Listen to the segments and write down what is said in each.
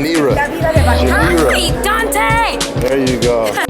Shanira. Hurry, Dante! There you go.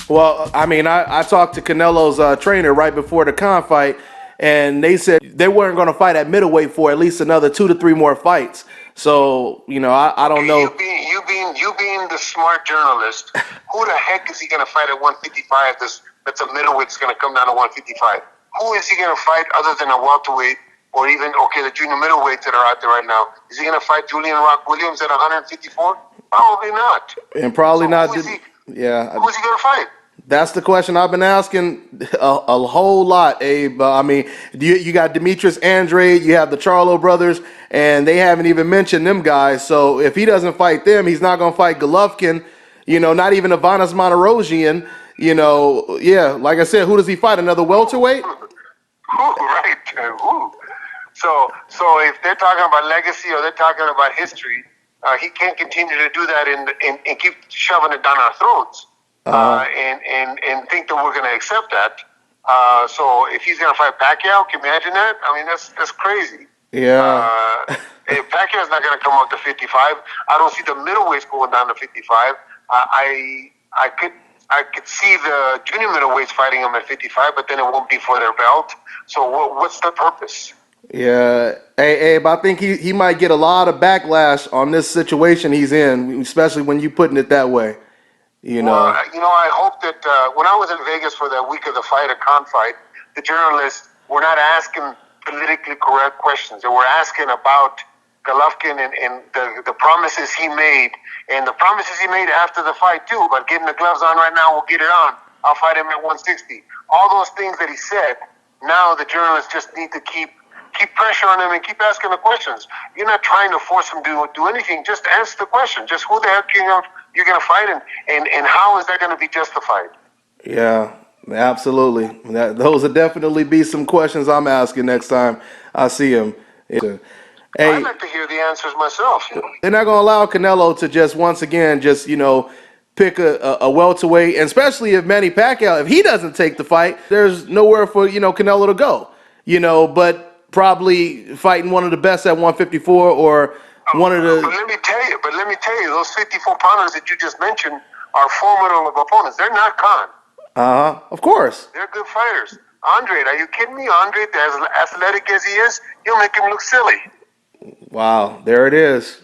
Well, I mean, I talked to Canelo's trainer right before the con fight, and they said they weren't going to fight at middleweight for at least another 2 to 3 more fights. So, I don't know. You being the smart journalist, who the heck is he going to fight at 155? That's a middleweight's going to come down to 155. Who is he going to fight other than a welterweight or even the junior middleweights that are out there right now? Is he going to fight Julian Rock Williams at 154? Probably not. And probably not. Who is he Yeah. going to fight? That's the question I've been asking a whole lot, Abe. I mean, you got Demetrius, Andrade, you have the Charlo brothers, and they haven't even mentioned them guys. So if he doesn't fight them, he's not going to fight Golovkin, not even Ivanas Monterosian. Like I said, who does he fight? Another welterweight? Right. Who? So if they're talking about legacy or they're talking about history, he can't continue to do that and keep shoving it down our throats. And think that we're going to accept that. So if he's going to fight Pacquiao, can you imagine that? I mean, that's crazy. Yeah. If Pacquiao's not going to come up to 55, I don't see the middleweights going down to 55. I could see the junior middleweights fighting him at 55, but then it won't be for their belt. So what's the purpose? Yeah. Hey, Abe, I think he might get a lot of backlash on this situation he's in, especially when you putting it that way. Well, I hope that when I was in Vegas for that week of the fight, a con fight, the journalists were not asking politically correct questions. They were asking about Golovkin and the promises he made, and the promises he made after the fight too, about getting the gloves on right now, we'll get it on. I'll fight him at 160. All those things that he said, now the journalists just need to keep pressure on him and keep asking the questions. You're not trying to force him to do anything. Just ask the question. Just who the heck you're going to fight and how is that going to be justified? Yeah, absolutely. Those will definitely be some questions I'm asking next time I see him. Hey, I'd like to hear the answers myself. They're not going to allow Canelo to just once again pick a welterweight, and especially if Manny Pacquiao, if he doesn't take the fight, there's nowhere for Canelo to go. But probably fighting one of the best at 154 or one of the. But let me tell you, those 54 pounders that you just mentioned are formidable opponents. They're not con. Of course. They're good fighters. Andrade, are you kidding me? Andrade, as athletic as he is, you'll make him look silly. Wow, there it is.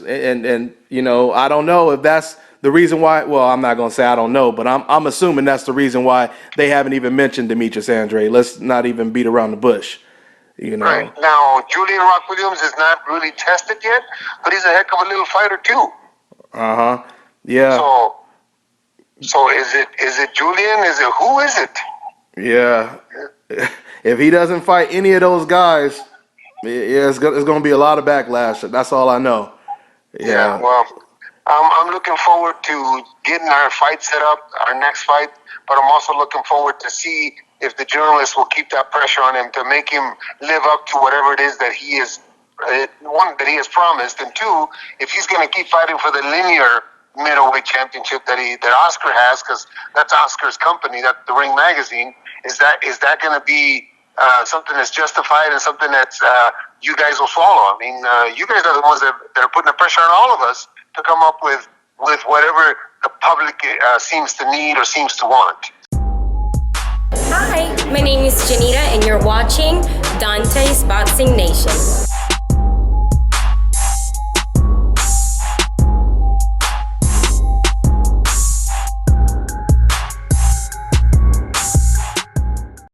And I don't know if that's the reason why. Well, I'm not gonna say I don't know, but I'm assuming that's the reason why they haven't even mentioned Demetrius Andrade. Let's not even beat around the bush. Right. Now, Julian Rock Williams is not really tested yet, but he's a heck of a little fighter too. Yeah. So is it Julian? Who is it? Yeah. If he doesn't fight any of those guys, it's going to be a lot of backlash. That's all I know. Yeah. Well, I'm looking forward to getting our fight set up, our next fight, but I'm also looking forward to see if the journalists will keep that pressure on him to make him live up to whatever it is that he is, one, that he has promised, and two, if he's going to keep fighting for the linear middleweight championship that Oscar has, because that's Oscar's company, that the Ring Magazine, is that going to be something that's justified and something that you guys will follow? I mean, you guys are the ones that are putting the pressure on all of us to come up with whatever the public seems to need or seems to want. Hi, my name is Janita and you're watching Dante's Boxing Nation.